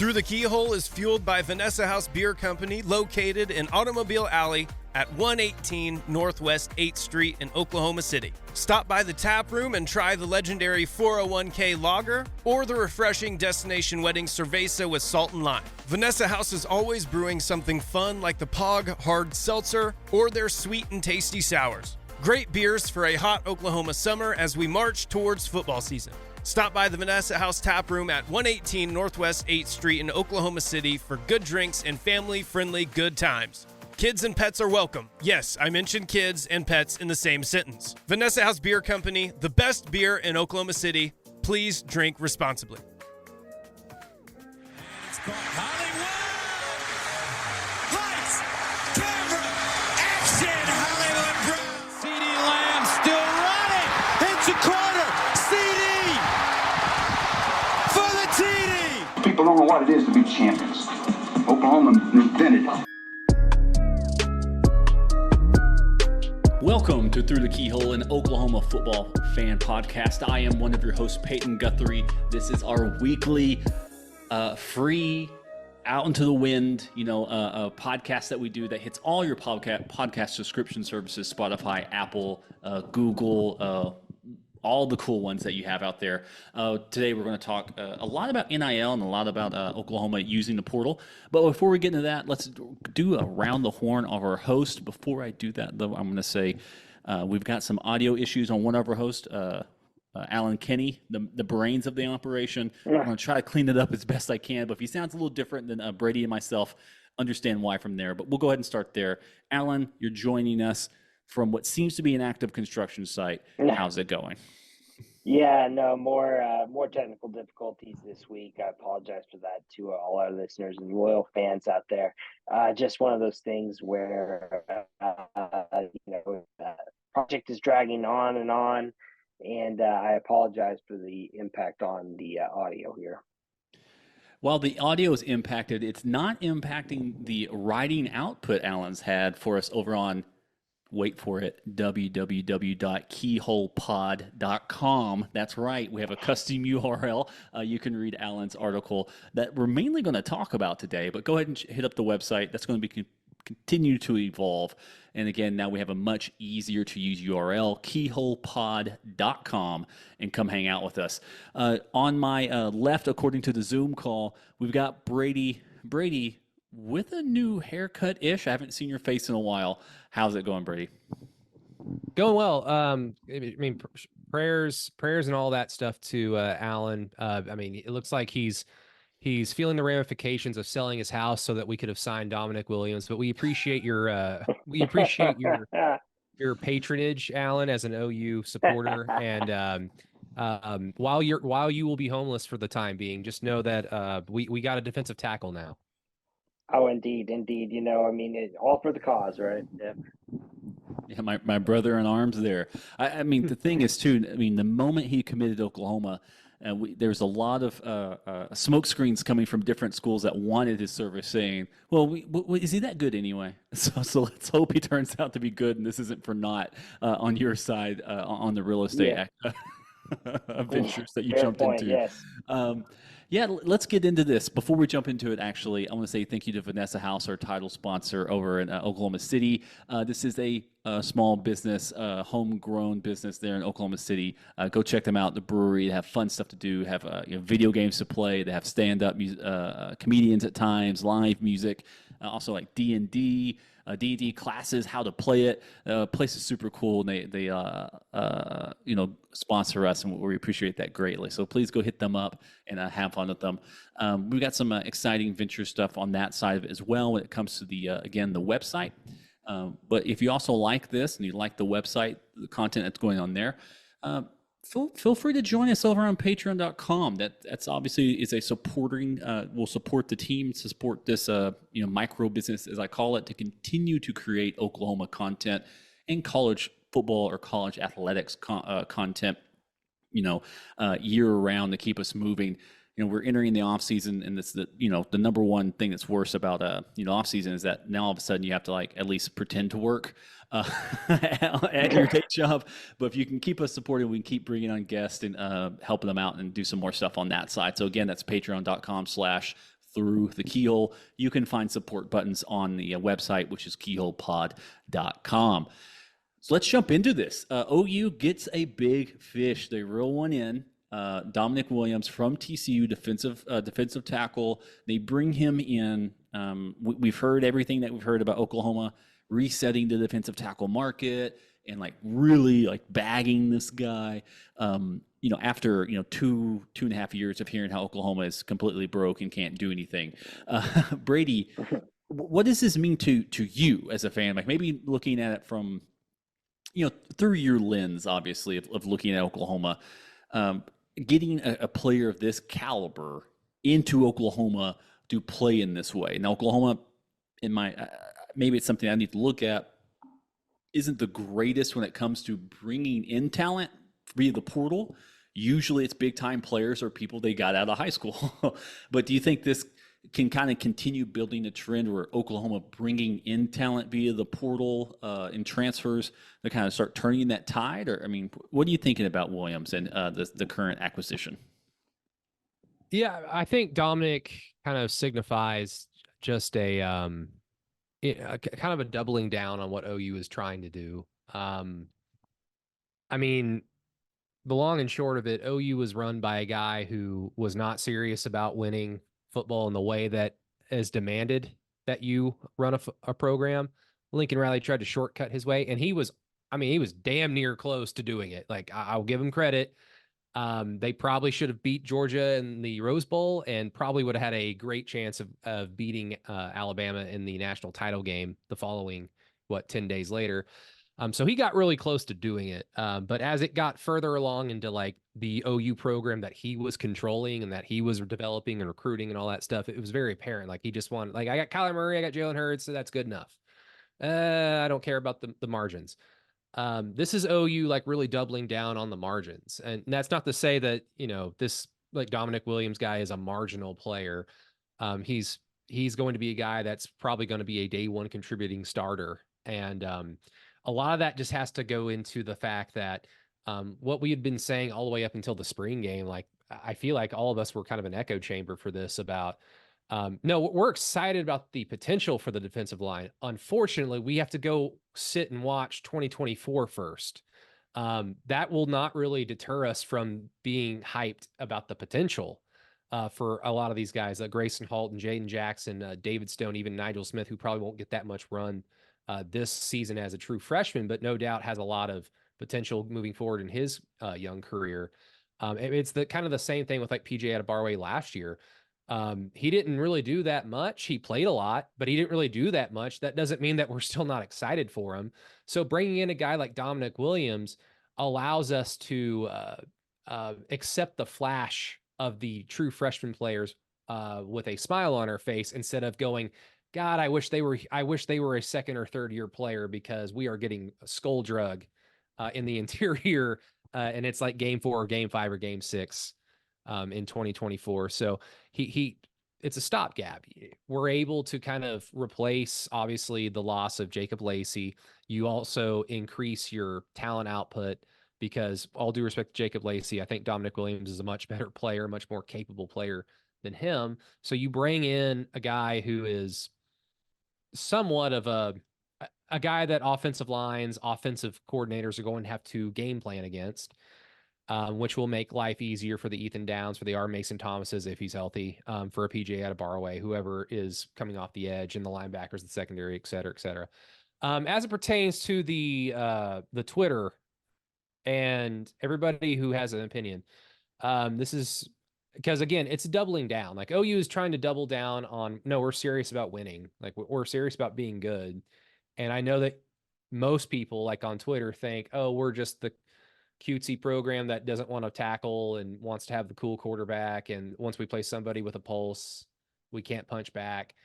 Through the Keyhole is fueled by Vanessa House Beer Company, located in Automobile Alley at 118 Northwest 8th Street in Oklahoma City. Stop by the tap room and try the legendary 401k lager or the refreshing Destination Wedding Cerveza with salt and lime. Vanessa House is always brewing something fun like the Pog Hard Seltzer or their sweet and tasty sours. Great beers for a hot Oklahoma summer as we march towards football season. Stop by the Vanessa House Tap Room at 118 Northwest 8th Street in Oklahoma City for good drinks and family-friendly good times. Kids and pets are welcome. Yes, I mentioned kids and pets in the same sentence. Vanessa House Beer Company, the best beer in Oklahoma City. Please drink responsibly. It's called Hollywood. Lights, camera, action. Hollywood Brown. CD Lamb still running. Hits a corner. CD for the TD. People don't know what it is to be champions. Oklahoma invented it. Welcome to Through the Keyhole, an Oklahoma football fan podcast. I am one of your hosts, Payton Guthrie. This is our weekly free out into the wind, a podcast that we do that hits all your podcast subscription services, Spotify, Apple, Google, all the cool ones that you have out there. Today we're going to talk a lot about NIL and a lot about Oklahoma using the portal. But before we get into that, let's do a round the horn of our host. Before I do that, though, I'm going to say we've got some audio issues on one of our hosts, Alan Kenny, the brains of the operation. I'm going to try to clean it up as best I can. But if he sounds a little different than Brady and myself, understand why from there. But we'll go ahead and start there. Alan, you're joining us from what seems to be an active construction site. How's it going? Yeah, no, more technical difficulties this week. I apologize for that to all our listeners and loyal fans out there. Just one of those things where, project is dragging on, and I apologize for the impact on the audio here. While the audio is impacted, it's not impacting the writing output Alan's had for us over on, wait for it, www.keyholepod.com. That's right. We have a custom URL. You can read Alan's article that we're mainly going to talk about today, but go ahead and hit up the website. That's going to be continue to evolve. And again, now we have a much easier to use URL, keyholepod.com, and come hang out with us. On my left, according to the Zoom call, we've got Brady. Brady, with a new haircut-ish. I haven't seen your face in a while. How's it going, Brady? Going well. Prayers and all that stuff to Alan. It looks like he's feeling the ramifications of selling his house so that we could have signed Dominic Williams. But we appreciate your your patronage, Alan, as an OU supporter. And while you will be homeless for the time being, just know that we got a defensive tackle now. Oh, indeed. All for the cause, right? Yeah. Yeah, my brother in arms there. The thing is, too, the moment he committed to Oklahoma, there's a lot of smoke screens coming from different schools that wanted his service saying, well, is he that good anyway? So let's hope he turns out to be good, and this isn't for naught on your side on the real estate ventures that you jumped into. Yes. Let's get into this. Before we jump into it, actually, I want to say thank you to Vanessa House, our title sponsor over in Oklahoma City. This is a small business, homegrown business there in Oklahoma City. Go check them out, the brewery. They have fun stuff to do, have video games to play. They have stand-up comedians at times, live music, also like D&D. D&D classes, how to play it. Place is super cool, and they sponsor us, and we appreciate that greatly. So please go hit them up and have fun with them. We've got some exciting venture stuff on that side of it as well when it comes to the website. But if you also like this and you like the website, the content that's going on there, feel free to join us over on patreon.com. That's obviously is a supporting, will support the team, to support this, micro business, as I call it, to continue to create Oklahoma content and college football or college athletics content, year round to keep us moving. We're entering the off season, and this, the number one thing that's worse about off season is that now all of a sudden you have to at least pretend to work at your day job. But if you can keep us supported, we can keep bringing on guests and helping them out and do some more stuff on that side. So again, that's patreon.com/throughtheKeyhole. through the keyhole. You can find support buttons on the website, which is keyholepod.com. So let's jump into this. OU gets a big fish. They reel one in. Damonic Williams from TCU, defensive tackle. They bring him in. We've heard everything that we've heard about Oklahoma resetting the defensive tackle market and like really like bagging this guy. After 2.5 years of hearing how Oklahoma is completely broke and can't do anything. Brady, what does this mean to you as a fan? Like maybe looking at it from through your lens, obviously, of looking at Oklahoma, getting a player of this caliber into Oklahoma to play in this way. Now, Oklahoma, maybe it's something I need to look at, isn't the greatest when it comes to bringing in talent via the portal. Usually it's big-time players or people they got out of high school. But do you think this can kind of continue building a trend where Oklahoma bringing in talent via the portal and transfers to kind of start turning that tide? Or, I mean, what are you thinking about Williams and the current acquisition? Yeah, I think Dominic kind of signifies just a kind of a doubling down on what OU is trying to do. I mean, the long and short of it, OU was run by a guy who was not serious about winning football in the way that is demanded that you run a program. Lincoln Riley tried to shortcut his way, and he was damn near close to doing it. Like, I'll give him credit. They probably should have beat Georgia in the Rose Bowl and probably would have had a great chance of beating Alabama in the national title game the following, 10 days later. So he got really close to doing it. But as it got further along into like the OU program that he was controlling and that he was developing and recruiting and all that stuff, it was very apparent. Like, he just wanted, like, I got Kyler Murray, I got Jalen Hurts, so that's good enough. I don't care about the margins. This is OU like really doubling down on the margins. And that's not to say that, this like Damonic Williams guy is a marginal player. He's going to be a guy that's probably going to be a day one contributing starter. And a lot of that just has to go into the fact that what we had been saying all the way up until the spring game, like I feel like all of us were kind of an echo chamber for this about, no, we're excited about the potential for the defensive line. Unfortunately, we have to go sit and watch 2024 first. That will not really deter us from being hyped about the potential for a lot of these guys, Grayson Halton, Jaden Jackson, David Stone, even Nigel Smith, who probably won't get that much run this season as a true freshman, but no doubt has a lot of potential moving forward in his young career. It's the kind of the same thing with like PJ Adebayo last year. He didn't really do that much. He played a lot, but he didn't really do that much. That doesn't mean that we're still not excited for him. So bringing in a guy like Damonic Williams allows us to accept the flash of the true freshman players with a smile on our face instead of going, God, I wish they were a second or third year player because we are getting a skull drug in the interior. And it's like game 4 or game 5 or game 6 in 2024. So it's a stopgap. We're able to kind of replace, obviously, the loss of Jacob Lacey. You also increase your talent output because, all due respect to Jacob Lacey, I think Damonic Williams is a much better player, much more capable player than him. So you bring in a guy who is somewhat of a guy that offensive lines, offensive coordinators are going to have to game plan against, which will make life easier for the Ethan Downs, for the R. Mason Thomases if he's healthy, for a PJ Adebayo, whoever is coming off the edge, and the linebackers, the secondary, et cetera, et cetera. As it pertains to the Twitter and everybody who has an opinion, this is because, again, it's doubling down. Like, OU is trying to double down on, no, we're serious about winning. Like, we're serious about being good. And I know that most people, like on Twitter, think, oh, we're just the cutesy program that doesn't want to tackle and wants to have the cool quarterback. And once we play somebody with a pulse, we can't punch back.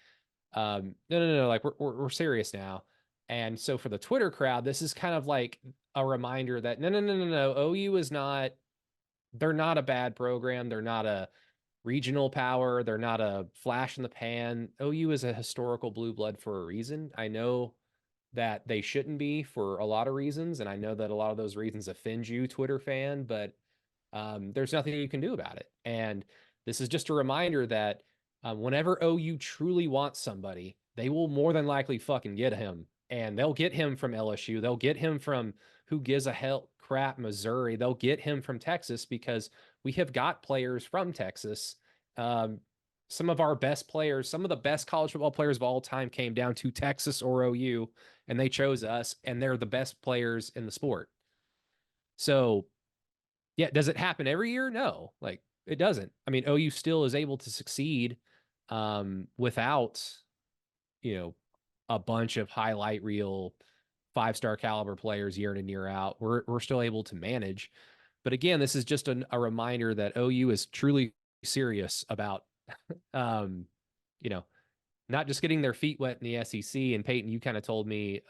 No. Like, we're serious now. And so for the Twitter crowd, this is kind of like a reminder that no. OU is not, they're not a bad program. They're not a regional power. They're not a flash in the pan. OU is a historical blue blood for a reason. I know that they shouldn't be for a lot of reasons, and I know that a lot of those reasons offend you, Twitter fan, but there's nothing you can do about it. And this is just a reminder that Whenever OU truly wants somebody, they will more than likely fucking get him. And they'll get him from LSU. They'll get him from who gives a hell crap Missouri. They'll get him from Texas because we have got players from Texas. Some of our best players, some of the best college football players of all time came down to Texas or OU, and they chose us, and they're the best players in the sport. So, yeah, does it happen every year? No, like it doesn't. I mean, OU still is able to succeed without, a bunch of highlight reel 5-star caliber players year in and year out. We're still able to manage. But again, this is just a reminder that OU is truly serious about, not just getting their feet wet in the SEC. And Payton, you kind of told me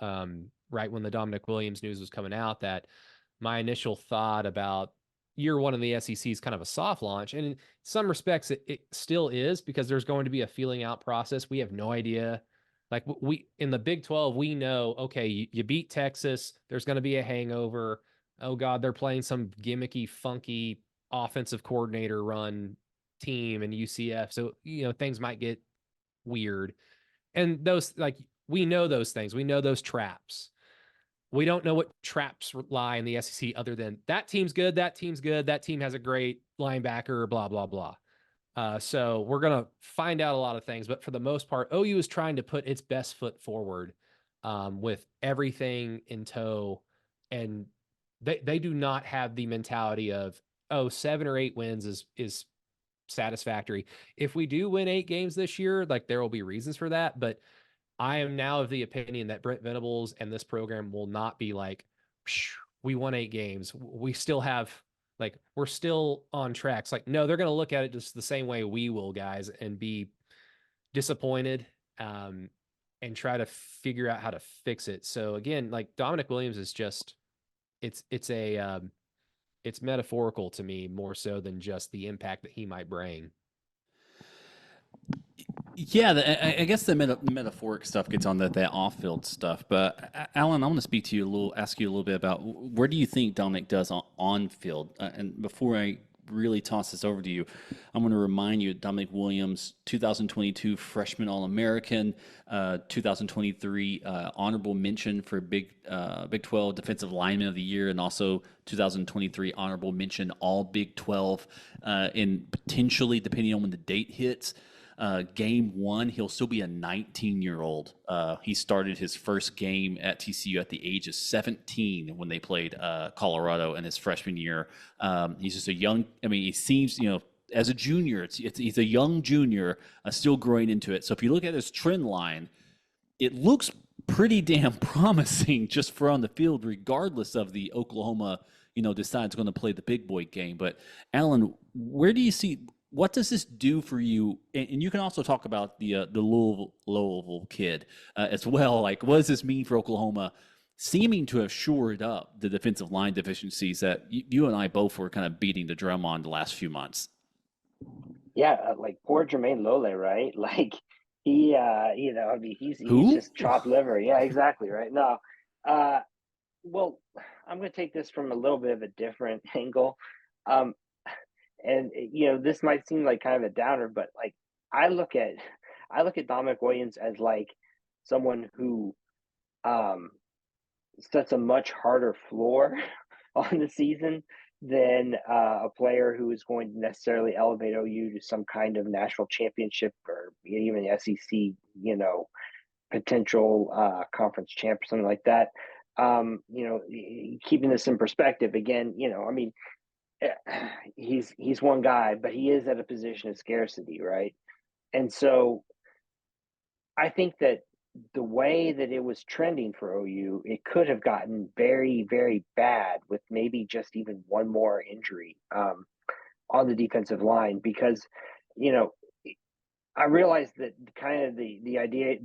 right when the Dominic Williams news was coming out that my initial thought about year one in the SEC is kind of a soft launch. And in some respects, it still is, because there's going to be a feeling out process. We have no idea. Like we in the Big 12, we know, okay, you beat Texas, there's going to be a hangover. Oh God, they're playing some gimmicky, funky offensive coordinator run team in UCF. So, things might get weird. And those, like, we know those things. We know those traps. We don't know what traps lie in the SEC other than that team's good, that team's good, that team has a great linebacker, blah, blah, blah. So we're going to find out a lot of things. But for the most part, OU is trying to put its best foot forward with everything in tow. And they do not have the mentality of, 7 or 8 wins is satisfactory. If we do win 8 games this year, like, there will be reasons for that. But I am now of the opinion that Brent Venables and this program will not be like, we won 8 games. We still have, like, we're still on tracks. Like, no, they're going to look at it just the same way we will, guys, and be disappointed and try to figure out how to fix it. So again, like, Dominic Williams is just, it's metaphorical to me more so than just the impact that he might bring. Yeah, I guess the metaphoric stuff gets on that off-field stuff. But Alan, I want to speak to you ask you a little bit about where do you think Dominic does on-field? And before I really toss this over to you, I'm going to remind you, Damonic Williams, 2022 freshman All-American, 2023 honorable mention for Big 12 Defensive Lineman of the Year, and also 2023 honorable mention All Big 12, and potentially, depending on when the date hits, game 1, he'll still be a 19-year-old. He started his first game at TCU at the age of 17 when they played Colorado in his freshman year. He's just a young, he seems, as a junior, he's a young junior, still growing into it. So if you look at his trend line, it looks pretty damn promising just for on the field, regardless of the Oklahoma, decides going to play the big boy game. But Alan, where do you see, what does this do for you? And you can also talk about the Louisville kid as well. Like, what does this mean for Oklahoma, seeming to have shored up the defensive line deficiencies that you and I both were kind of beating the drum on the last few months? Yeah, like poor Jermaine Lole, right? Like he, he's just chopped liver. Yeah, exactly, right. No, well, I'm going to take this from a little bit of a different angle. And this might seem like kind of a downer, but like I look at Dominic Williams as like someone who sets a much harder floor on the season than a player who is going to necessarily elevate OU to some kind of national championship or even SEC, potential conference champ or something like that. Keeping this in perspective again, he's one guy, but he is at a position of scarcity, right? And so I think that the way that it was trending for OU, it could have gotten very, very bad with maybe just even one more injury on the defensive line, because, I realized that kind of the idea,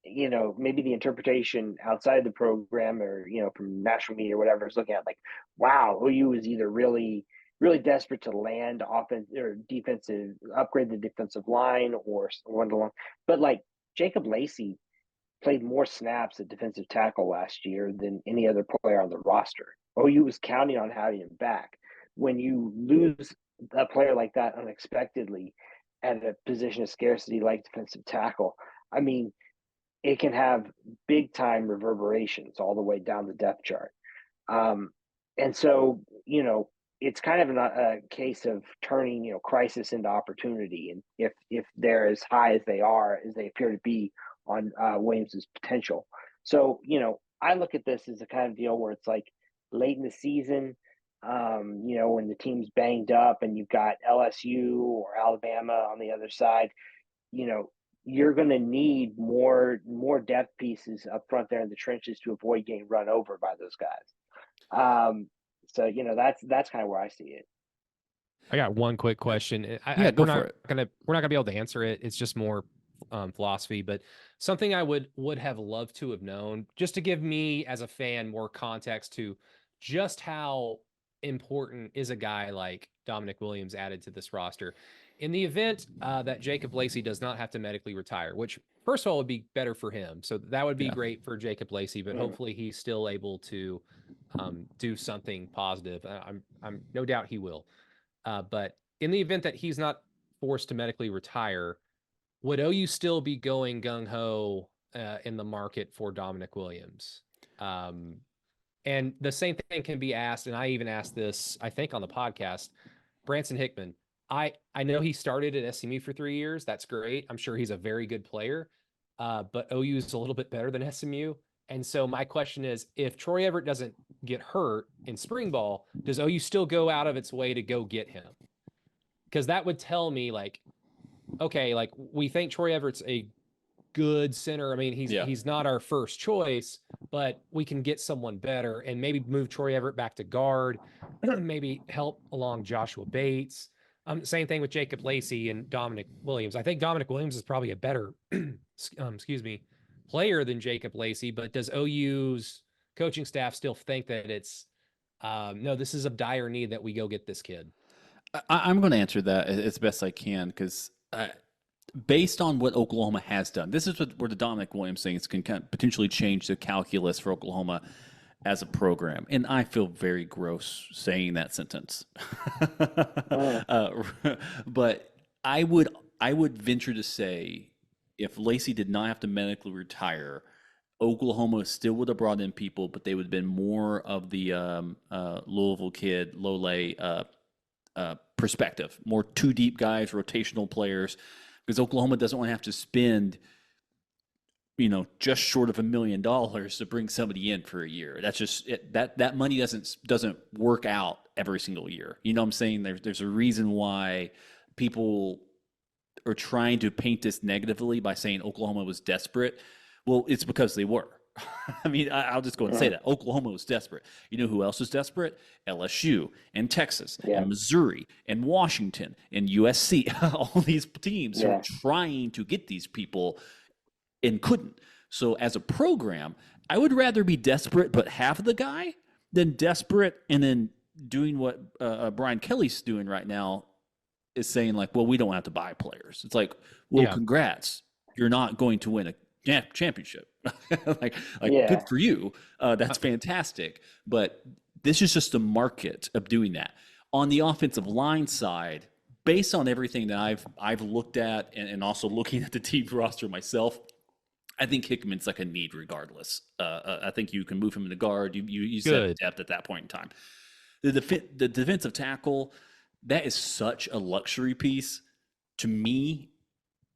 maybe the interpretation outside the program or, from national media or whatever is looking at like, wow, OU is either really, really desperate to land offense or defensive, upgrade the defensive line or one to one. But like Jacob Lacey played more snaps at defensive tackle last year than any other player on the roster. OU was counting on having him back. When you lose a player like that unexpectedly, at a position of scarcity like defensive tackle, I mean, it can have big time reverberations all the way down the depth chart. And so, it's kind of a case of turning, crisis into opportunity. And if they're as high as they appear to be on Williams's potential. So, I look at this as a kind of deal where it's like late in the season, when the team's banged up and you've got LSU or Alabama on the other side, you're going to need more depth pieces up front there in the trenches to avoid getting run over by those guys. So that's kind of where I see it. I got one quick question. Go for it. We're not gonna be able to answer it. It's just more philosophy, but something I would have loved to have known, just to give me as a fan more context to just how important is a guy like Damonic Williams added to this roster. In the event that Jacob Lacey does not have to medically retire, which first of all would be better for him, so that would be great for Jacob Lacey, but hopefully he's still able to do something positive. I'm no doubt he will. But in the event that he's not forced to medically retire, would OU still be going gung-ho in the market for Damonic Williams? And the same thing can be asked, and I even asked this, I think, on the podcast, Branson Hickman. I know he started at SMU for 3 years. That's great. I'm sure he's a very good player, but OU is a little bit better than SMU. And so my question is, if Troy Everett doesn't get hurt in spring ball, does OU still go out of its way to go get him? Because that would tell me, like, okay, like, we think Troy Everett's a good center. I mean, he's not our first choice, but we can get someone better and maybe move Troy Everett back to guard, maybe help along Joshua Bates. Same thing with Jacob Lacey and Damonic Williams. I think Damonic Williams is probably a better, player than Jacob Lacey, but does OU's coaching staff still think that it's, no, this is of dire need that we go get this kid? I'm going to answer that as best I can, because based on what Oklahoma has done, this is where the Damonic Williams things can kind of potentially change the calculus for Oklahoma as a program. And I feel very gross saying that sentence. But I would venture to say, if Lacey did not have to medically retire, Oklahoma still would have brought in people, but they would have been more of the Louisville kid, Lole perspective, more two deep guys, rotational players, because Oklahoma doesn't want to have to spend, just short of $1 million to bring somebody in for a year. That's just that money doesn't work out every single year. You know what I'm saying? There's a reason why people are trying to paint this negatively by saying Oklahoma was desperate. Well, it's because they were. I mean, I'll just go and say that. Oklahoma was desperate. You know who else was desperate? LSU and Texas and Missouri and Washington and USC. All these teams who are trying to get these people and couldn't. So as a program, I would rather be desperate but have the guy than desperate and then doing what Brian Kelly's doing right now, is saying, like, well, we don't have to buy players. It's like, well, congrats. You're not going to win a championship. like good for you. That's fantastic. But this is just the market of doing that. On the offensive line side, based on everything that I've looked at and also looking at the team roster myself, I think Hickman's like a need regardless. I think you can move him in the guard. You set depth at that point in time. The defensive tackle, that is such a luxury piece to me.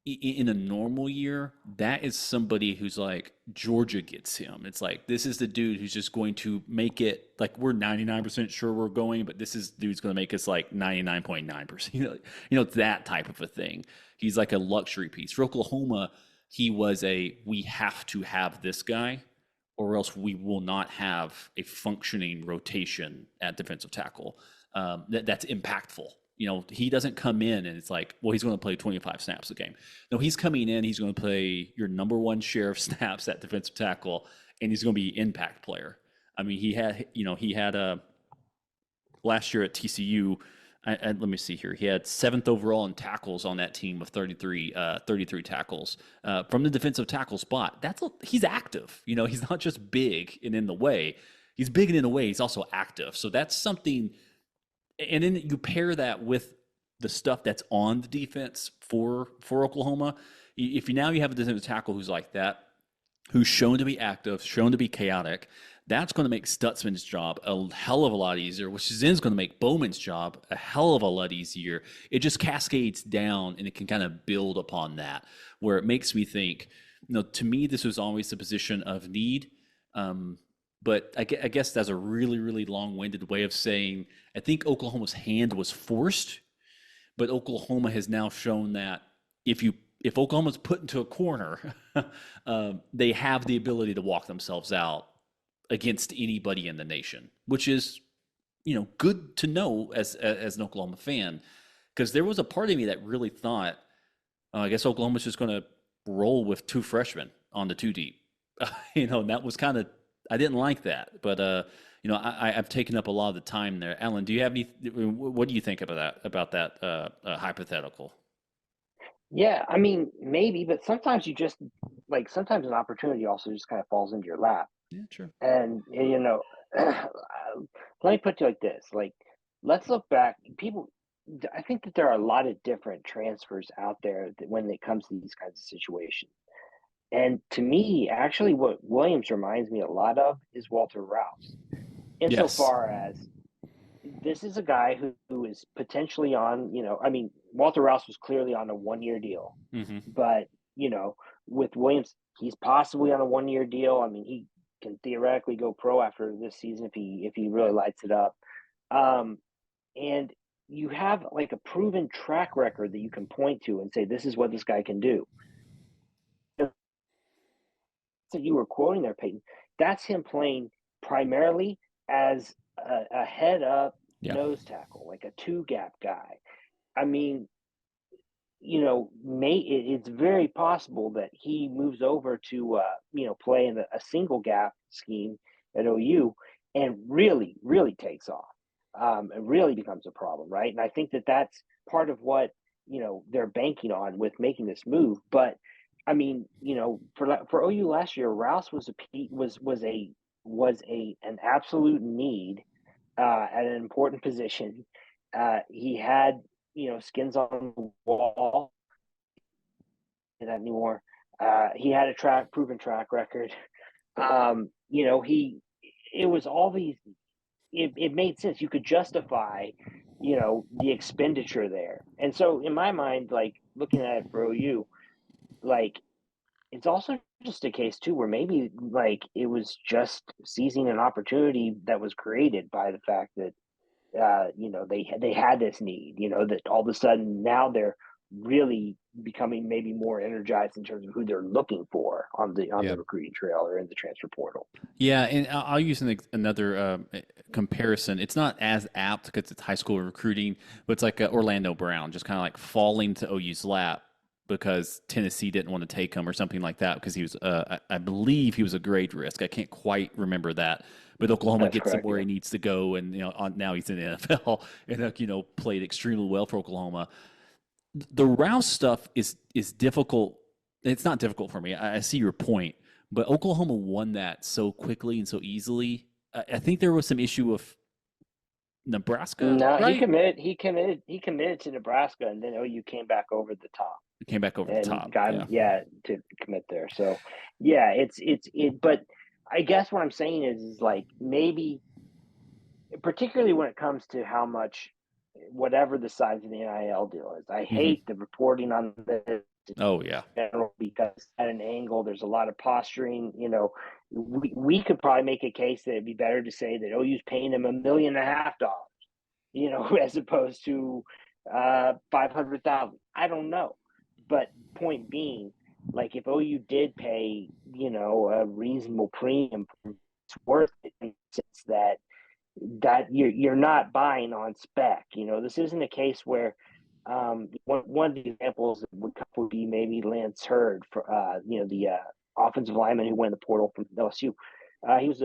In a normal year, that is somebody who's like, Georgia gets him. It's like, this is the dude who's just going to make it, like, we're 99% sure we're going, but this is dude's going to make us like 99.9%. It's that type of a thing. He's like a luxury piece. For Oklahoma, he was we have to have this guy, or else we will not have a functioning rotation at defensive tackle that's impactful. He doesn't come in and it's like, well, he's going to play 25 snaps a game. No, he's coming in, he's going to play your number one share of snaps at defensive tackle, and he's going to be an impact player. I mean, he had last year at TCU, let me see here. He had 7th overall in tackles on that team with 33 tackles from the defensive tackle spot. He's active. He's not just big and in the way. He's big and in the way. He's also active. So that's something. And then you pair that with the stuff that's on the defense for Oklahoma. If you have a defensive tackle who's like that, who's shown to be active, shown to be chaotic, that's going to make Stutzman's job a hell of a lot easier, which is then going to make Bowman's job a hell of a lot easier. It just cascades down, and it can kind of build upon that, where it makes me think, to me, this was always a position of need. But I guess that's a really, really long-winded way of saying I think Oklahoma's hand was forced, but Oklahoma has now shown that if Oklahoma's put into a corner, they have the ability to walk themselves out against anybody in the nation, which is, good to know as an Oklahoma fan, because there was a part of me that really thought, I guess Oklahoma's just going to roll with 2 freshmen on the 2 deep. And that was kind of, I didn't like that, but I've taken up a lot of the time there. Alan, do you have what do you think about that hypothetical? Yeah, I mean, maybe, but sometimes you just sometimes an opportunity also just kind of falls into your lap. Yeah, sure. And let me put it like this: let's look back. I think that there are a lot of different transfers out there when it comes to these kinds of situations. And to me, actually, what Williams reminds me a lot of is Walter Rouse, insofar as this is a guy who is potentially on. Walter Rouse was clearly on a 1-year deal, but with Williams, he's possibly on a 1-year deal. I mean, he can theoretically go pro after this season if he really lights it up. And you have a proven track record that you can point to and say, this is what this guy can do. That you were quoting there, Payton, that's him playing primarily as a head up nose tackle, like a 2-gap guy. I mean, it's very possible that he moves over to play in a single gap scheme at OU and really, really takes off. It really becomes a problem, right? And I think that that's part of what they're banking on with making this move. But I mean, for OU last year, Rouse was an absolute need at an important position. He had skins on the wall. Not anymore. He had a proven track record. It was all these. It made sense. You could justify, the expenditure there. And so in my mind, looking at it for OU, it's also just a case too where maybe it was just seizing an opportunity that was created by the fact that they had this need, that all of a sudden now they're really becoming maybe more energized in terms of who they're looking for on the recruiting trail or in the transfer portal. Yeah, and I'll use another comparison. It's not as apt because it's high school recruiting, but it's like Orlando Brown, just kind of falling to OU's lap because Tennessee didn't want to take him or something like that because he was, I believe he was a grade risk. I can't quite remember that. But Oklahoma gets him where he needs to go, and now he's in the NFL and played extremely well for Oklahoma. The Rouse stuff is difficult. It's not difficult for me. I see your point, but Oklahoma won that so quickly and so easily. I think there was some issue of Nebraska. No, right? He committed to Nebraska, and then OU came back over the top. Got him, to commit there. So, but I guess what I'm saying is maybe, particularly when it comes to how much, whatever the size of the NIL deal is, I hate the reporting on this. Oh yeah, because at an angle, there's a lot of posturing. We could probably make a case that it'd be better to say that OU's paying him $1.5 million, as opposed to $500,000. I don't know, but point being, if OU did pay, a reasonable premium, it's worth it in the sense that you're not buying on spec. This isn't a case where one of the examples would be maybe Lance Hurd, for the offensive lineman who went in the portal from LSU. He was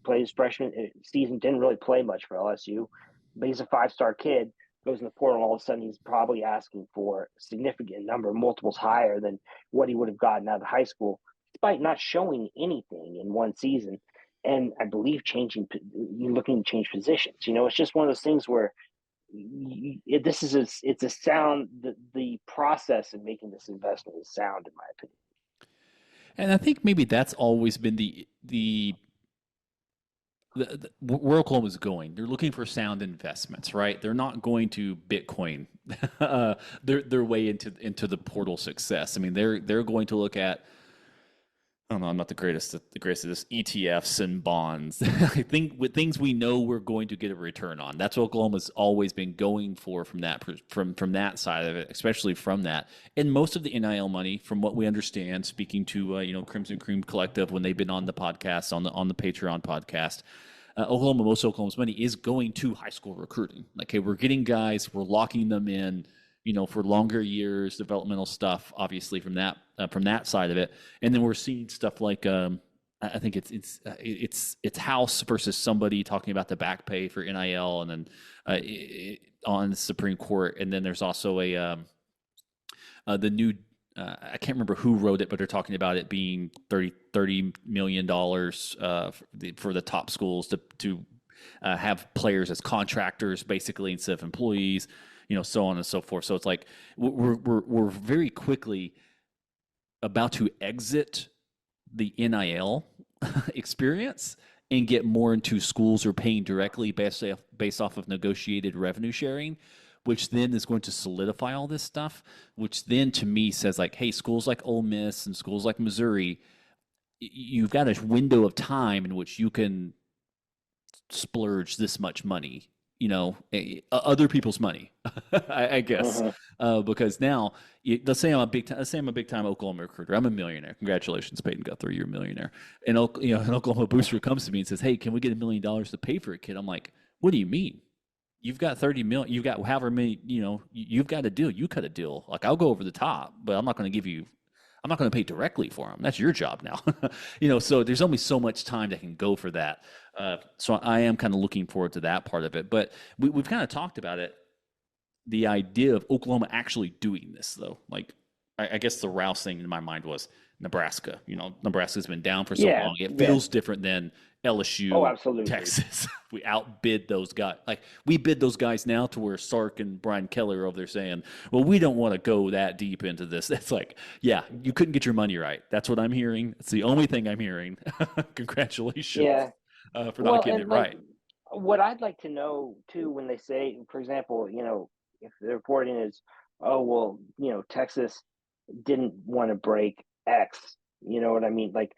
played his freshman season, didn't really play much for LSU, but he's a 5-star kid. Goes in the portal, and all of a sudden he's probably asking for a significant number, multiples higher than what he would have gotten out of high school, despite not showing anything in one season. And I believe looking to change positions. It's just one of those things where, it's a sound. The process of making this investment is sound, in my opinion. And I think maybe that's always been where Oklahoma's going. They're looking for sound investments, right? They're not going to Bitcoin their way into the portal success. I mean, they're going to look at, I don't know, I'm not the greatest at this, ETFs and bonds. I think with things we know we're going to get a return on. That's what Oklahoma's always been going for from that side of it, especially from that. And most of the NIL money, from what we understand, speaking to Crimson Cream Collective when they've been on the podcast, on the Patreon podcast, most of Oklahoma's money is going to high school recruiting. Like, hey, we're getting guys, we're locking them in, for longer years, developmental stuff, obviously from that side of it, and then we're seeing stuff like I think it's House versus somebody talking about the back pay for NIL, and then on the Supreme Court, and then there's also the new I can't remember who wrote it, but they're talking about it being $30 million for the top schools to have players as contractors, basically, instead of employees. So on and so forth. So it's like we're very quickly about to exit the NIL experience and get more into schools are paying directly based off of negotiated revenue sharing, which then is going to solidify all this stuff, which then to me says like, hey, schools like Ole Miss and schools like Missouri, you've got a window of time in which you can splurge this much money, other people's money, I guess, because now let's say I'm a big time Oklahoma recruiter. I'm a millionaire. Congratulations, Payton Guthrie, you're a millionaire. And an Oklahoma booster comes to me and says, "Hey, can we get $1 million to pay for a kid?" I'm like, "What do you mean? You've got 30 million. You've got however many. You've got a deal. You cut a deal. Like, I'll go over the top, but I'm not going to pay directly for them. That's your job now." So there's only so much time that can go for that. So I am kind of looking forward to that part of it. But we've kind of talked about it, the idea of Oklahoma actually doing this, though. Like, I guess the Rouse thing in my mind was Nebraska. Nebraska's been down for so long. It feels different than LSU, absolutely. Texas. We outbid those guys. Like, we bid those guys now to where Sark and Brian Kelly are over there saying, well, we don't want to go that deep into this. It's like, yeah, you couldn't get your money right. That's what I'm hearing. It's the only thing I'm hearing. Congratulations for not getting it right. What I'd like to know, too, when they say, for example, if the reporting is, oh, well, Texas didn't want to break X, you know what I mean? Like,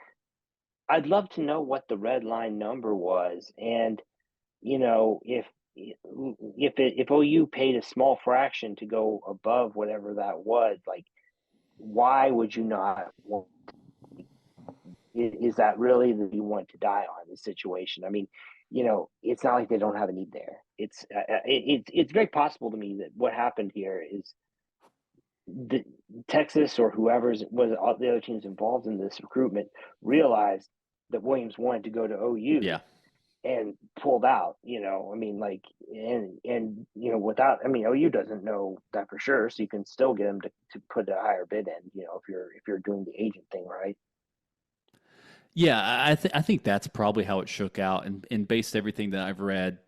I'd love to know what the red line number was, and if OU paid a small fraction to go above whatever that was, like, why would you not want? Is that really that you want to die on the situation? I mean, it's not like they don't have a need there. It's very possible to me that what happened here is the Texas or whoever's was all the other teams involved in this recruitment realized that Williams wanted to go to OU, and pulled out. I mean, like, and without, I mean, OU doesn't know that for sure, so you can still get them to put a higher bid in. If you're doing the agent thing right. Yeah, I think that's probably how it shook out, and based everything that I've read,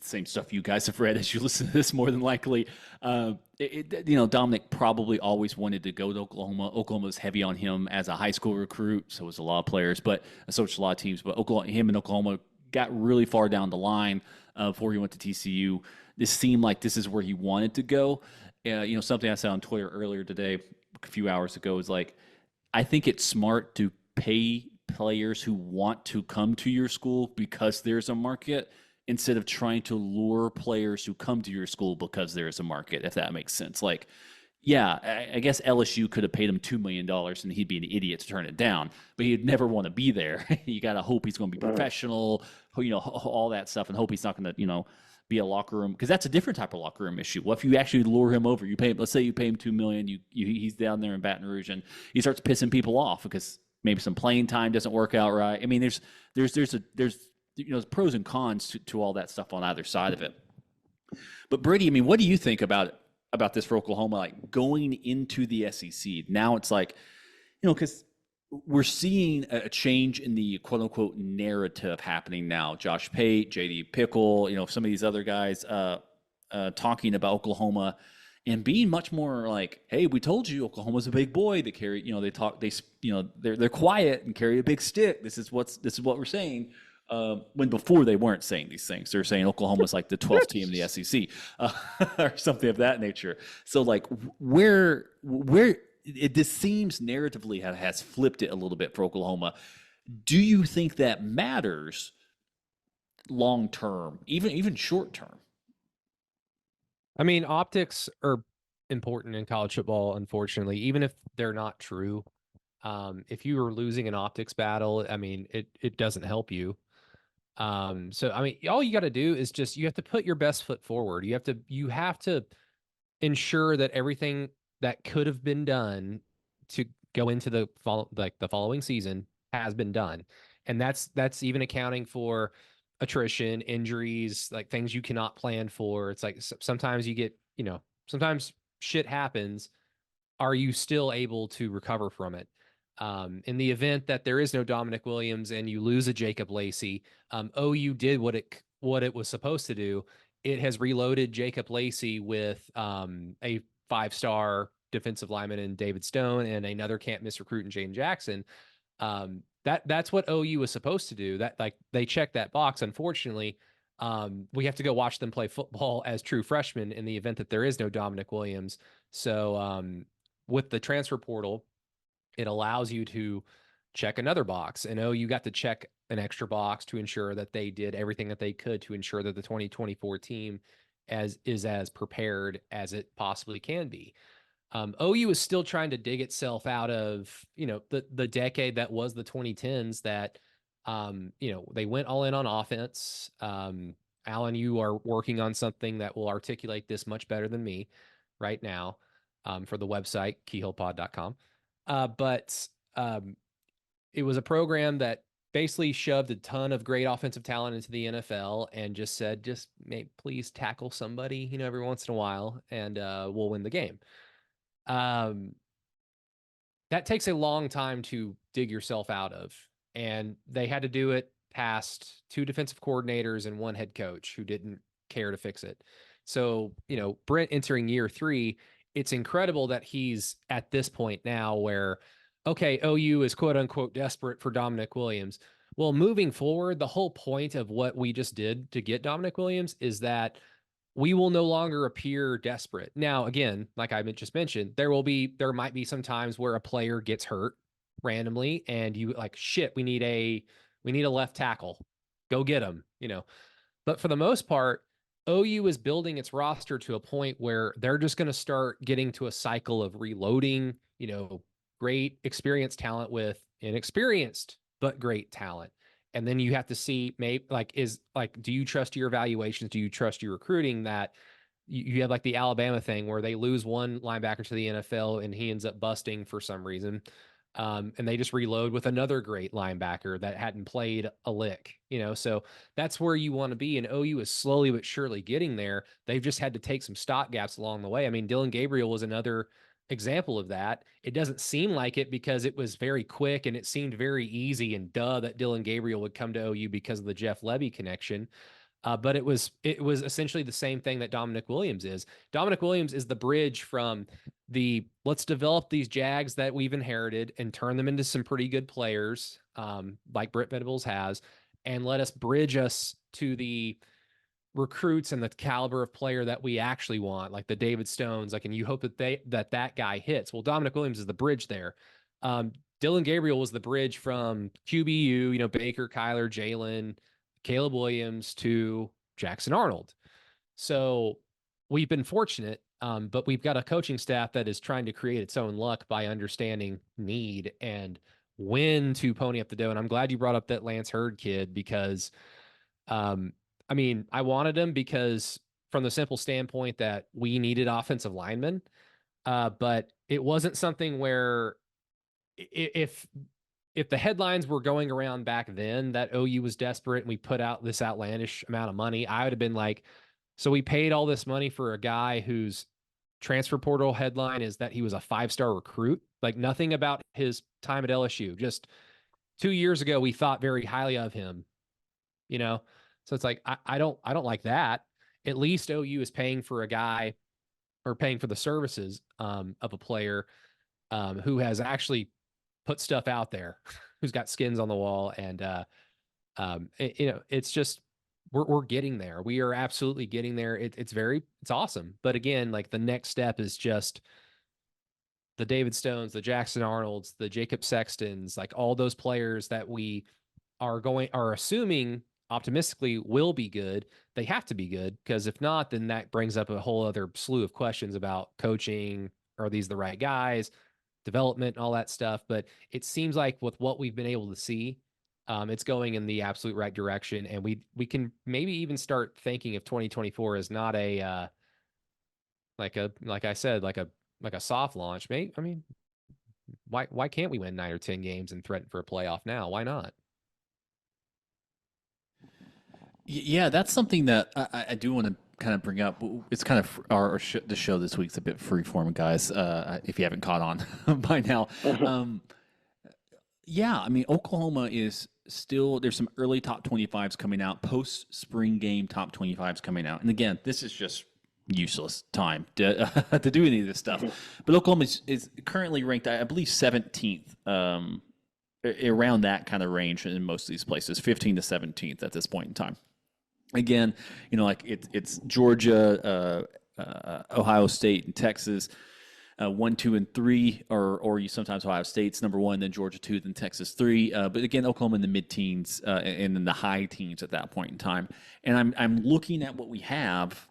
same stuff you guys have read as you listen to this, more than likely. Dominic probably always wanted to go to Oklahoma. Oklahoma's heavy on him as a high school recruit, so was a lot of players, but so was a lot of teams. But him and Oklahoma got really far down the line before he went to TCU. This seemed like this is where he wanted to go. Something I said on Twitter earlier today, a few hours ago, is like, I think it's smart to pay players who want to come to your school because there's a market, instead of trying to lure players who come to your school because there's a market, if that makes sense. Like, yeah, I guess LSU could have paid him $2 million and he'd be an idiot to turn it down, but he'd never want to be there. You got to hope he's going to be professional, all that stuff, and hope he's not going to, be a locker room, because that's a different type of locker room issue. What if you actually lure him over? Let's say you pay him $2 million, he's down there in Baton Rouge, and he starts pissing people off because maybe some playing time doesn't work out right. I mean, there's pros and cons to all that stuff on either side of it. But Brady, I mean, what do you think about this for Oklahoma, like going into the SEC? Now it's like, because we're seeing a change in the quote unquote narrative happening now. Josh Pate, JD Pickle, some of these other guys, talking about Oklahoma and being much more like, "Hey, we told you Oklahoma's a big boy. They carry, they're quiet and carry a big stick. This is what we're saying." When before they weren't saying these things, they're saying Oklahoma's like the 12th team in the SEC or something of that nature. So like where this seems narratively has flipped it a little bit for Oklahoma. Do you think that matters long term, even short term? I mean, optics are important in college football, unfortunately, even if they're not true. If you are losing an optics battle, I mean, it doesn't help you. So I mean, all you got to do is just you have to put your best foot forward. You have to ensure that everything that could have been done to go into the following season has been done. And that's even accounting for attrition, injuries, like things you cannot plan for. It's like sometimes you get, sometimes shit happens. Are you still able to recover from it? In the event that there is no Dominic Williams and you lose a Jacob Lacey, OU did what it was supposed to do. It has reloaded Jacob Lacey with a 5-star defensive lineman in David Stone and another can't miss recruit in Jane Jackson. That's what OU was supposed to do. That like they checked that box. Unfortunately, we have to go watch them play football as true freshmen in the event that there is no Dominic Williams. So with the transfer portal, it allows you to check another box. And OU got to check an extra box to ensure that they did everything that they could to ensure that the 2024 team is as prepared as it possibly can be. OU is still trying to dig itself out of, the decade that was the 2010s that, they went all in on offense. Alan, you are working on something that will articulate this much better than me right now for the website, keyhillpod.com. But it was a program that basically shoved a ton of great offensive talent into the NFL and just said, please tackle somebody, every once in a while, and we'll win the game. That takes a long time to dig yourself out of. And they had to do it past 2 defensive coordinators and 1 head coach who didn't care to fix it. So, Brent entering year 3, it's incredible that he's at this point now where, okay, OU is quote unquote desperate for Dominic Williams. Well, moving forward, the whole point of what we just did to get Dominic Williams is that we will no longer appear desperate. Now, again, like I just mentioned, there might be some times where a player gets hurt randomly and you like, shit, we need a left tackle. Go get him, But for the most part, OU is building its roster to a point where they're just going to start getting to a cycle of reloading, great experienced talent with inexperienced but great talent. And then you have to see do you trust your evaluations? Do you trust your recruiting that you have like the Alabama thing where they lose one linebacker to the NFL and he ends up busting for some reason. And they just reload with another great linebacker that hadn't played a lick, so that's where you want to be. And OU is slowly but surely getting there. They've just had to take some stop gaps along the way. I mean, Dylan Gabriel was another example of that. It doesn't seem like it because it was very quick and it seemed very easy and that Dylan Gabriel would come to OU because of the Jeff Levy connection. But it was essentially the same thing that Dominic Williams is. Dominic Williams is the bridge from let's develop these Jags that we've inherited and turn them into some pretty good players, like Britt Venables has, and let us bridge us to the recruits and the caliber of player that we actually want, like the David Stones, and you hope that guy hits. Well, Dominic Williams is the bridge there. Dylan Gabriel was the bridge from QBU, Baker, Kyler, Jalen, Caleb Williams to Jackson Arnold. So we've been fortunate, but we've got a coaching staff that is trying to create its own luck by understanding need and when to pony up the dough. And I'm glad you brought up that Lance Hurd kid because, I wanted him because from the simple standpoint that we needed offensive linemen, but it wasn't something where if the headlines were going around back then that OU was desperate and we put out this outlandish amount of money, I would have been like, so we paid all this money for a guy whose transfer portal headline is that he was a 5-star recruit, like nothing about his time at LSU. Just 2 years ago, we thought very highly of him, So it's like, I don't like that. at least OU is paying for a guy or paying for the services of a player who has actually put stuff out there, who's got skins on the wall. And, it's just, we're getting there. We are absolutely getting there. It's awesome. But again, like the next step is just the David Stones, the Jackson Arnolds, the Jacob Sextons, like all those players that we are assuming optimistically will be good. They have to be good, because if not, then that brings up a whole other slew of questions about coaching. Are these the right guys? Development and all that stuff. But it seems like with what we've been able to see, it's going in the absolute right direction. And we can maybe even start thinking of 2024 as not a like I said, like a soft launch. Maybe, I mean, why can't we win 9 or 10 games and threaten for a playoff now? Why not? Yeah, that's something that I do want to kind of bring up. It's kind of the show this week's a bit freeform, guys. If you haven't caught on by now, yeah, I mean Oklahoma is still, there's some early top 25s coming out, post spring game top 25s coming out, and again, this is just useless time to do any of this stuff. But Oklahoma is currently ranked, I believe, 17th. Around that kind of range in most of these places, 15th to 17th at this point in time. Again, like it's Georgia, Ohio State, and Texas, 1, 2, and 3, or you sometimes Ohio State's number 1, then Georgia 2, then Texas 3. But again, Oklahoma in the mid-teens and in the high teens at that point in time. And I'm looking at what we have.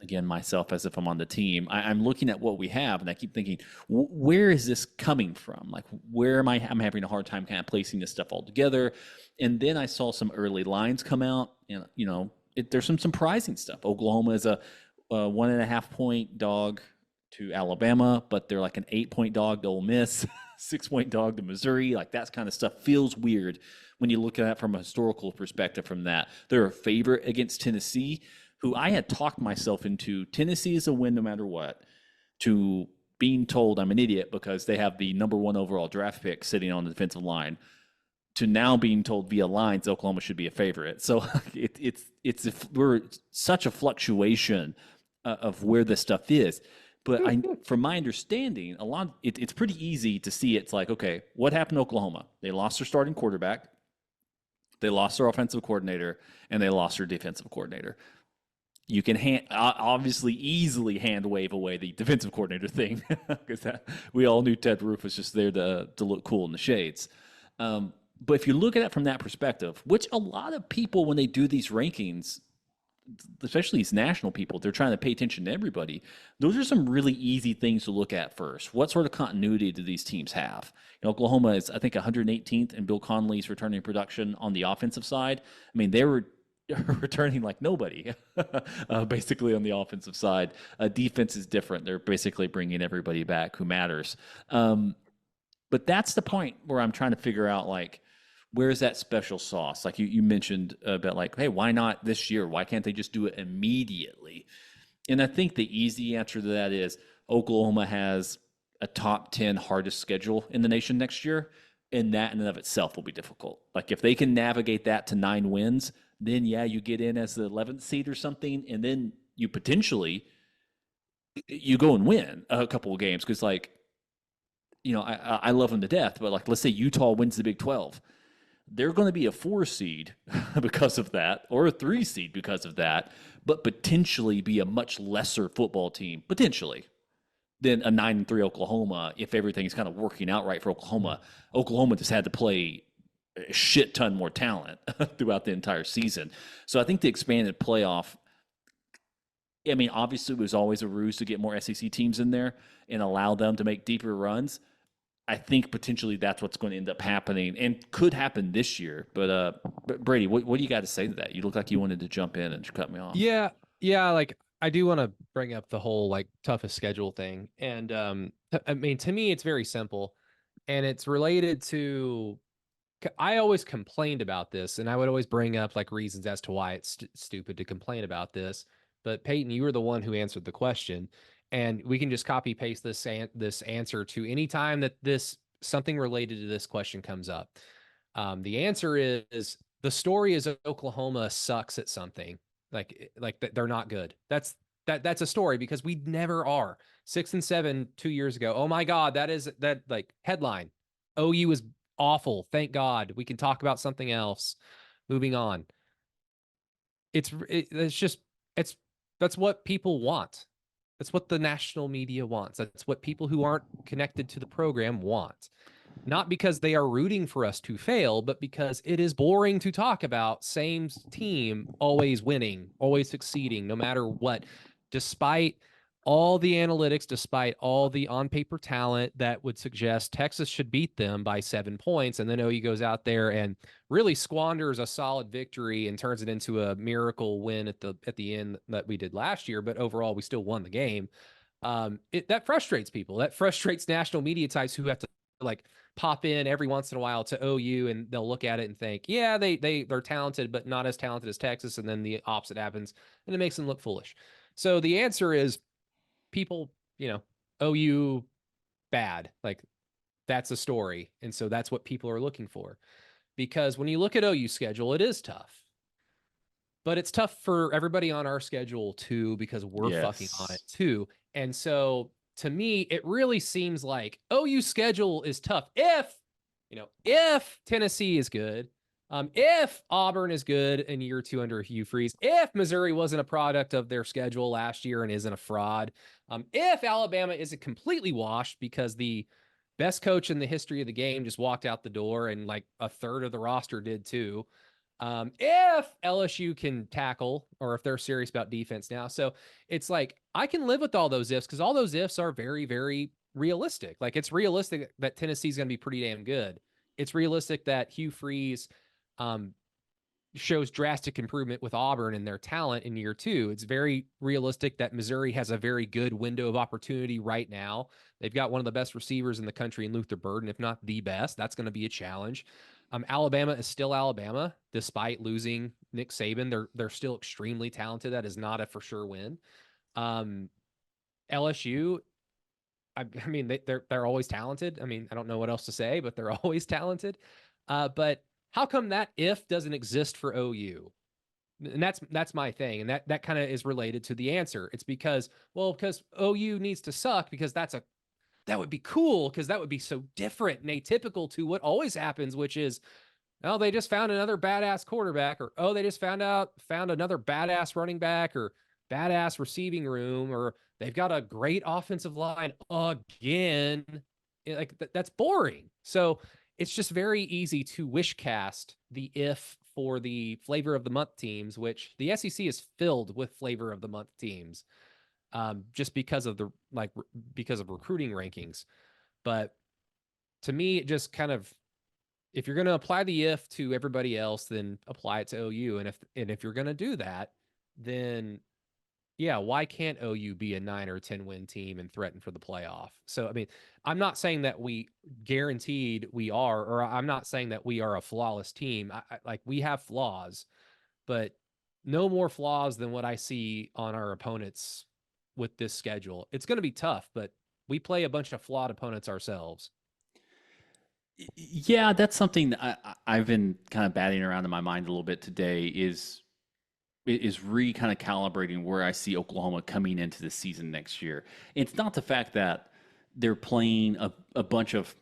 Again, myself as if I'm on the team, I'm looking at what we have, and I keep thinking, where is this coming from? Like, where am I? I'm having a hard time kind of placing this stuff all together. And then I saw some early lines come out, and there's some surprising stuff. Oklahoma is a 1.5 point dog to Alabama, but they're like an 8-point dog to Ole Miss, 6-point dog to Missouri. Like, that kind of stuff feels weird when you look at it from a historical perspective. From that, they're a favorite against Tennessee, who I had talked myself into. Tennessee is a win no matter what, to being told I'm an idiot because they have the number 1 overall draft pick sitting on the defensive line, to now being told via lines Oklahoma should be a favorite. So we're such a fluctuation of where this stuff is. But from my understanding, it's pretty easy to see. It's like, okay, what happened to Oklahoma? They lost their starting quarterback, they lost their offensive coordinator, and they lost their defensive coordinator. You can obviously easily hand wave away the defensive coordinator thing, because we all knew Ted Roof was just there to look cool in the shades. But if you look at it from that perspective, which a lot of people, when they do these rankings, especially these national people, they're trying to pay attention to everybody. Those are some really easy things to look at first. What sort of continuity do these teams have? Oklahoma is, I think, 118th in Bill Connelly's returning production on the offensive side. I mean, they were returning like nobody, basically, on the offensive side. Defense is different. They're basically bringing everybody back who matters. But that's the point where I'm trying to figure out, like, where's that special sauce? Like you mentioned about, like, hey, why not this year? Why can't they just do it immediately? And I think the easy answer to that is Oklahoma has a top 10 hardest schedule in the nation next year, and that in and of itself will be difficult. Like, if they can navigate that to 9 wins, then yeah, you get in as the 11th seed or something, and then you potentially go and win a couple of games. Because, like, I love them to death, but, like, let's say Utah wins the Big 12. They're going to be a 4 seed because of that, or a 3 seed because of that, but potentially be a much lesser football team, potentially, than a 9-3 Oklahoma if everything's kind of working out right for Oklahoma. Oklahoma just had to play a shit ton more talent throughout the entire season. So I think the expanded playoff, I mean, obviously it was always a ruse to get more SEC teams in there and allow them to make deeper runs. I think potentially that's what's going to end up happening, and could happen this year. But Brady, what do you got to say to that? You look like you wanted to jump in and cut me off. Yeah. Like, I do want to bring up the whole, like, toughest schedule thing. And I mean, to me, it's very simple, and it's related to, I always complained about this, and I would always bring up, like, reasons as to why it's stupid to complain about this. But Payton, you were the one who answered the question, and we can just copy paste this answer to any time that something related to this question comes up. The answer is, the story is Oklahoma sucks at something. They're not good. That's a story because we never are. 6-7 2 years ago. Oh my God, that headline. OU is awful. Thank God. We can talk about something else. Moving on. That's what people want. That's what the national media wants. That's what people who aren't connected to the program want. Not because they are rooting for us to fail, but because it is boring to talk about same team always winning, always succeeding, no matter what, despite all the analytics, despite all the on-paper talent that would suggest Texas should beat them by 7 points. And then OU goes out there and really squanders a solid victory and turns it into a miracle win at the end that we did last year. But overall, we still won the game. That frustrates people. That frustrates national media types who have to pop in every once in a while to OU and they'll look at it and think, yeah, they're talented, but not as talented as Texas. And then the opposite happens and it makes them look foolish. So the answer is people, OU bad. That's a story. And so that's what people are looking for. Because when you look at OU's schedule, it is tough. But it's tough for everybody on our schedule too, because we're fucking on it too. And so to me, it really seems like OU's schedule is tough if Tennessee is good, if Auburn is good in year 2 under Hugh Freeze, if Missouri wasn't a product of their schedule last year and isn't a fraud, if Alabama isn't completely washed because the best coach in the history of the game just walked out the door and a third of the roster did too. If LSU can tackle or if they're serious about defense now. So it's I can live with all those ifs because all those ifs are very, very realistic. It's realistic that Tennessee's going to be pretty damn good. It's realistic that Hugh Freeze shows drastic improvement with Auburn and their talent in year 2. It's very realistic that Missouri has a very good window of opportunity right now. They've got one of the best receivers in the country in Luther Burden, if not the best. That's going to be a challenge. Alabama is still Alabama, despite losing Nick Saban. They're still extremely talented. That is not a for sure win. LSU, I mean, they're always talented. I mean, I don't know what else to say, but they're always talented. But how come that if doesn't exist for OU? And that's my thing. And that kind of is related to the answer. It's because OU needs to suck because that would be cool because that would be so different and atypical to what always happens, which is, oh, they just found another badass quarterback, or, oh, they just found another badass running back or badass receiving room, or they've got a great offensive line again. That's boring. So it's just very easy to wish cast the if for the flavor of the month teams, which the SEC is filled with flavor of the month teams. Just because of because of recruiting rankings. But to me, it just kind of, if you're going to apply the if to everybody else, then apply it to OU. And if you're going to do that, then yeah, why can't OU be a 9 or 10 win team and threaten for the playoff? So, I mean, I'm not saying that we guaranteed we are, or I'm not saying that we are a flawless team. We have flaws, but no more flaws than what I see on our opponents with this schedule. It's going to be tough, but we play a bunch of flawed opponents ourselves. Yeah, that's something that I've been kind of batting around in my mind a little bit today is kind of calibrating where I see Oklahoma coming into the season next year. It's not the fact that they're playing a bunch of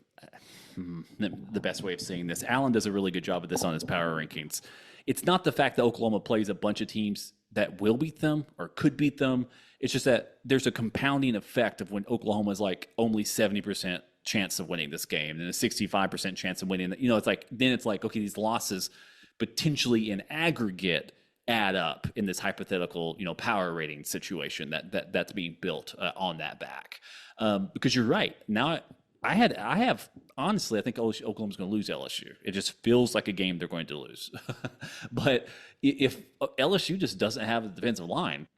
the best way of saying this. Alan does a really good job of this on his power rankings. It's not the fact that Oklahoma plays a bunch of teams that will beat them or could beat them. It's just that there's a compounding effect of when Oklahoma is only 70% chance of winning this game and a 65% chance of winning. It's okay, these losses potentially in aggregate add up in this hypothetical, power rating situation that's being built on that back. Because you're right. Now I have honestly, I think Oklahoma's going to lose LSU. It just feels like a game they're going to lose. But if LSU just doesn't have a defensive line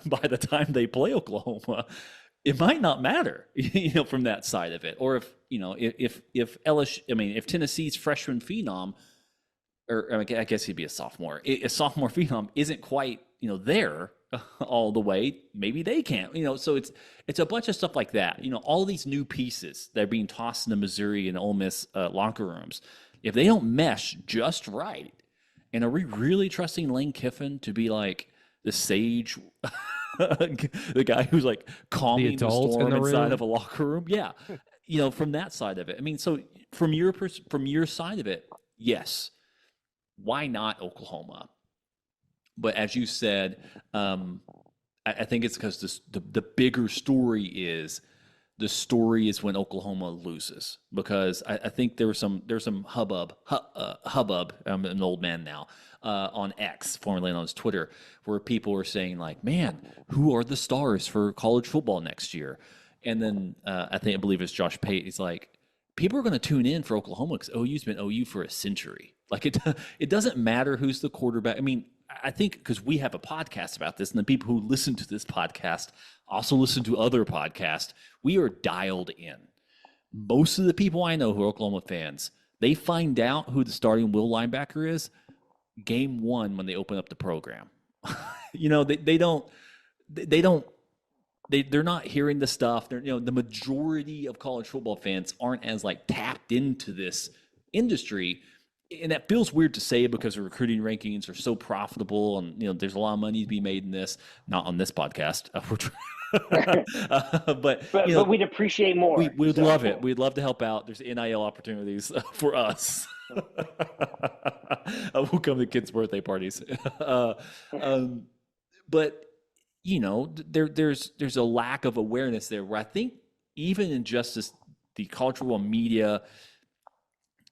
by the time they play Oklahoma, it might not matter, from that side of it. Or if LSU, if Tennessee's freshman phenom, or I guess he'd be a sophomore phenom isn't quite, there all the way, maybe they can't, so it's a bunch of stuff like that. All these new pieces that are being tossed into Missouri and Ole Miss locker rooms, if they don't mesh just right, and are we really trusting Lane Kiffin to be the sage, the guy who's like calming the adult storm in the inside room. of a locker room. Yeah, from that side of it. I mean, so from your side of it, yes. Why not Oklahoma? But as you said, I think it's because the bigger story is when Oklahoma loses, because I think there's some hubbub. I'm an old man now, on X, formerly known as Twitter, where people were saying like, "Man, who are the stars for college football next year?" And then I believe it's Josh Pate. He's like, people are going to tune in for Oklahoma because OU's been OU for a century. Like it doesn't matter who's the quarterback. I mean, I think because we have a podcast about this, and the people who listen to this podcast also listen to other podcasts, we are dialed in. Most of the people I know who are Oklahoma fans, they find out who the starting will linebacker is game one when they open up the program. They're not hearing the stuff. The majority of college football fans aren't as like tapped into this industry. And that feels weird to say because the recruiting rankings are so profitable, and there's a lot of money to be made in this. Not on this podcast, but we'd appreciate more. We'd love it. We'd love to help out. There's NIL opportunities for us. We'll come to kids' birthday parties, but there's a lack of awareness there. Where I think even in just the college football media,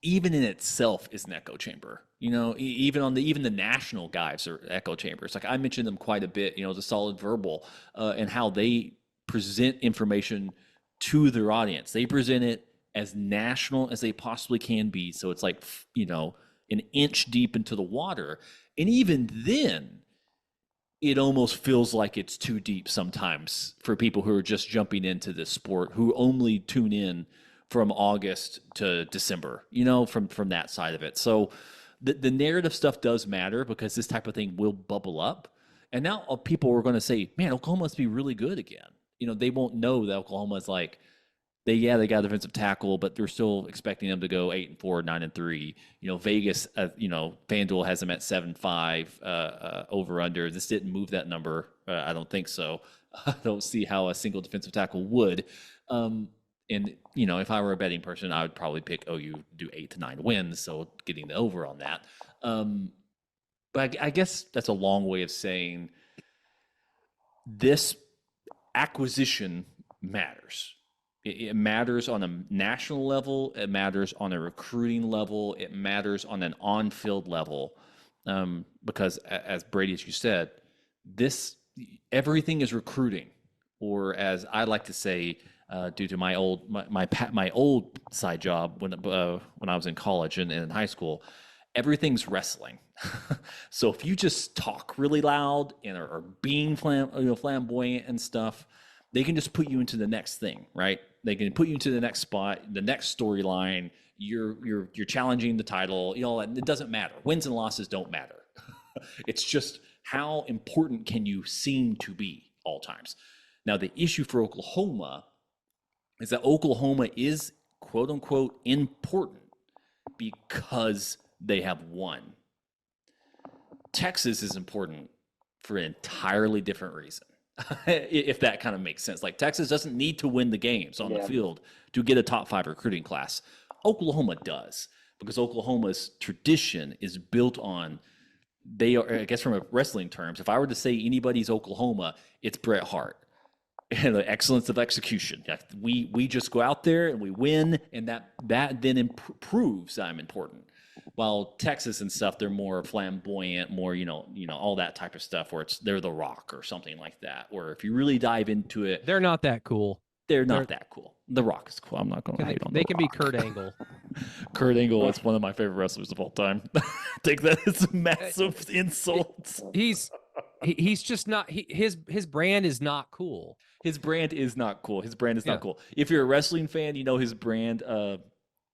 even in itself is an echo chamber. Even the national guys are echo chambers. Like I mentioned them quite a bit, the Solid Verbal, and how they present information to their audience. They present it as national as they possibly can be. So it's like, an inch deep into the water. And even then, it almost feels like it's too deep sometimes for people who are just jumping into this sport, who only tune in from August to December, from that side of it. So the narrative stuff does matter because this type of thing will bubble up. And now people are going to say, man, Oklahoma must be really good again. They won't know that Oklahoma is like, they got a defensive tackle, but they're still expecting them to go 8-4, 9-3. Vegas, FanDuel has them at 7-5 over under. This didn't move that number. I don't think so. I don't see how a single defensive tackle would. And, if I were a betting person, I would probably pick OU to do 8 to 9 wins. So getting the over on that. But I guess that's a long way of saying this acquisition matters. It matters on a national level. It matters on a recruiting level. It matters on an on-field level. Because as Brady, as you said, everything is recruiting, or as I like to say, due to my old side job when I was in college and in high school, everything's wrestling. So if you just talk really loud and are being flamboyant and stuff, they can just put you into the next thing, right? They can put you into the next spot, the next storyline. You're challenging the title. It doesn't matter. Wins and losses don't matter. It's just how important can you seem to be all times. Now the issue for Oklahoma is that Oklahoma is quote unquote important because they have won. Texas is important for an entirely different reason. If that kind of makes sense. Like Texas doesn't need to win the games on the field to get a top 5 recruiting class. Oklahoma does, because Oklahoma's tradition is built on, they are, I guess from a wrestling terms, if I were to say anybody's Oklahoma, it's Bret Hart. And the excellence of execution. We just go out there and we win, and that then proves I'm important. While Texas and stuff, they're more flamboyant, more all that type of stuff, where they're the Rock or something like that. Or if you really dive into it, They're not that cool. They're not that cool. The Rock is cool. I'm not going to hate on They The can Rock. be Kurt Angle. Kurt Angle is one of my favorite wrestlers of all time. Take that as a massive insult. He's just not. His brand is not cool. His brand is not cool. His brand is not cool. If you're a wrestling fan, you know his brand.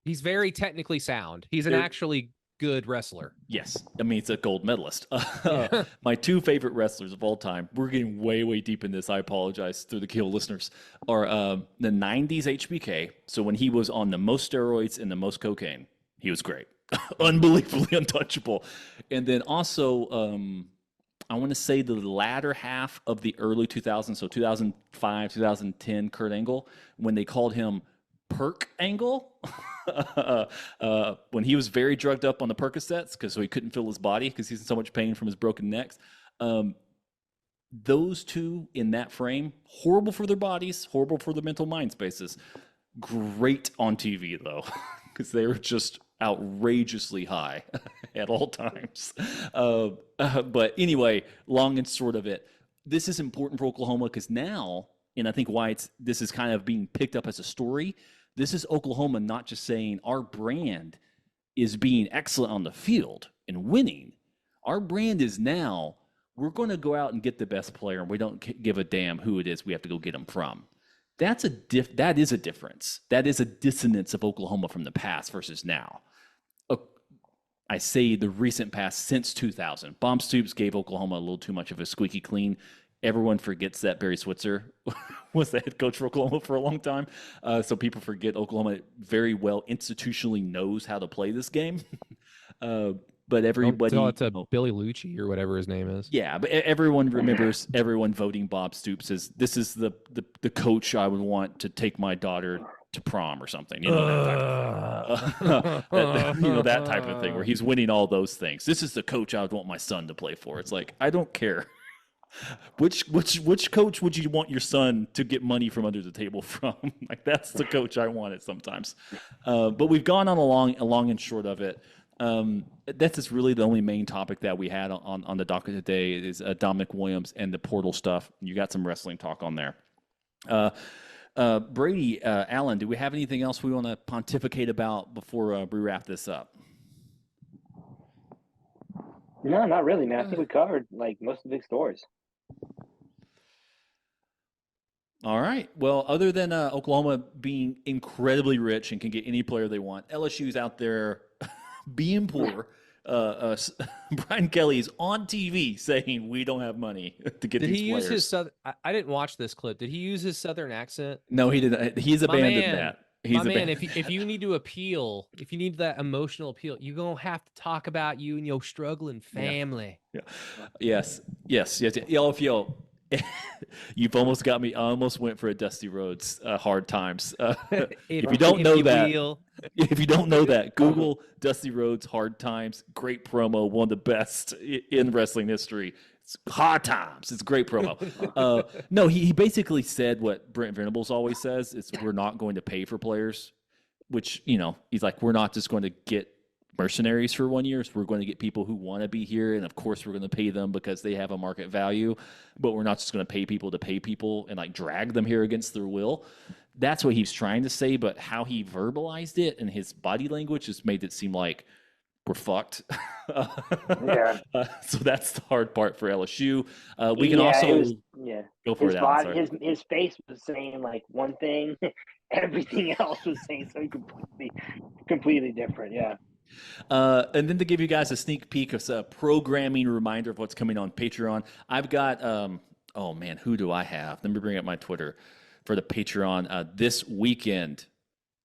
He's very technically sound. He's an actually good wrestler. Yes. I mean, it's a gold medalist. My 2 favorite wrestlers of all time, we're getting way, way deep in this. I apologize through the Kill listeners, are the 90s HBK. So when he was on the most steroids and the most cocaine, he was great. Unbelievably untouchable. And then also I want to say the latter half of the early 2000s, so 2005, 2010 Kurt Angle, when they called him Perk Angle, when he was very drugged up on the Percocets because so he couldn't feel his body because he's in so much pain from his broken necks. Those two in that frame, horrible for their bodies, horrible for their mental mind spaces. Great on TV, though, because they were just outrageously high at all times. But anyway, long and short of it, this is important for Oklahoma because now, and I think why this is kind of being picked up as a story, this is Oklahoma not just saying our brand is being excellent on the field and winning. Our brand is now, we're going to go out and get the best player, and we don't give a damn who it is we have to go get them from. That is a difference. That is a dissonance of Oklahoma from the past versus now. I say the recent past since 2000. Bob Stoops gave Oklahoma a little too much of a squeaky clean. Everyone forgets that Barry Switzer was the head coach for Oklahoma for a long time. So people forget Oklahoma very well institutionally knows how to play this game. But everybody... It's Billy Lucci or whatever his name is. Yeah, but everyone remembers everyone voting Bob Stoops as this is the coach I would want to take my daughter to prom or something. You know, that type of thing where he's winning all those things. This is the coach I would want my son to play for. It's like, I don't care. Which coach would you want your son to get money from under the table from? Like, that's the coach I wanted sometimes. But we've gone on along and short of it. That's just really the only main topic that we had on the docket today is Damonic Williams and the portal stuff. You got some wrestling talk on there. Brady, Alan, do we have anything else we want to pontificate about before we wrap this up? No, not really, man. I think we covered like most of the big stories. All right. Well, other than Oklahoma being incredibly rich and can get any player they want, LSU's out there being poor. Brian Kelly is on TV saying we don't have money to get these players. Did he use his southern? I didn't watch this clip. Did he use his southern accent? No, he didn't. He's abandoned that. If you need to appeal, if you need that emotional appeal, you're gonna have to talk about you and your struggling family. Yeah. Yes. Yo, you've almost got me. I almost went for a Dusty Rhodes Hard Times. If you don't know that, Google Dusty Rhodes Hard Times. Great promo, one of the best in wrestling history. It's Hard Times. It's a great promo. No, he basically said what Brent Venables always says: "It's we're not going to pay for players," which he's like, we're not just going to get mercenaries for 1 year. So we're going to get people who want to be here, and of course we're going to pay them because they have a market value, but we're not just going to pay people and like drag them here against their will. That's what he's trying to say, but how he verbalized it and his body language just made it seem like we're fucked. Yeah. So that's the hard part for LSU. We can also go for his face was saying like one thing, everything else was saying something completely different. Yeah. And then to give you guys a sneak peek of a programming reminder of what's coming on Patreon, I've got, who do I have? Let me bring up my Twitter for the Patreon. This weekend,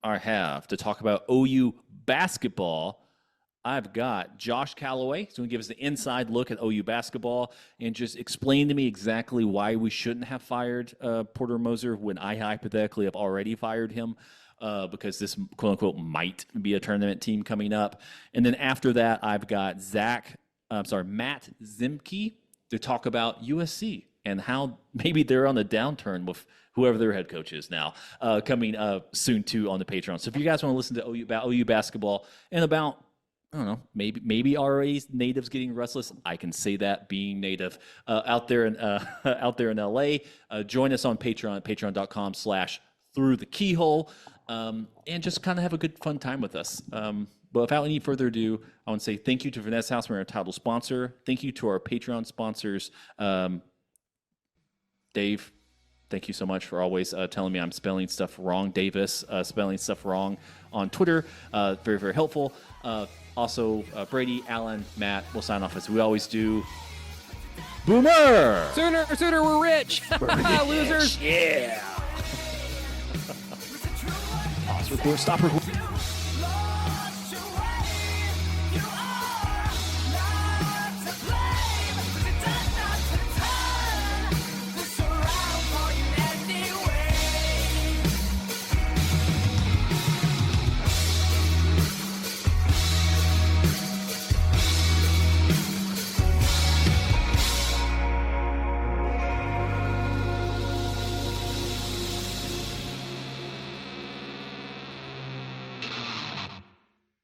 I have to talk about OU basketball. I've got Josh Calloway. He's going to give us the inside look at OU basketball and just explain to me exactly why we shouldn't have fired Porter Moser when I hypothetically have already fired him. Because this quote unquote might be a tournament team coming up. And then after that, I've got Matt Zimke to talk about USC and how maybe they're on the downturn with whoever their head coach is now, coming soon too on the Patreon. So if you guys want to listen to OU basketball and about, I don't know, maybe RA's natives getting restless, I can say that being native out there in LA, join us on Patreon, patreon.com/throughthekeyhole. And just kind of have a good fun time with us. But without any further ado, I want to say thank you to Vanessa House, our title sponsor. Thank you to our Patreon sponsors. Dave, thank you so much for always telling me I'm spelling stuff wrong. Davis, spelling stuff wrong on Twitter. Very, very helpful. Also, Brady, Alan, Matt, we'll sign off as we always do. Boomer! Sooner, we're rich. Losers. Yeah. Stop recording.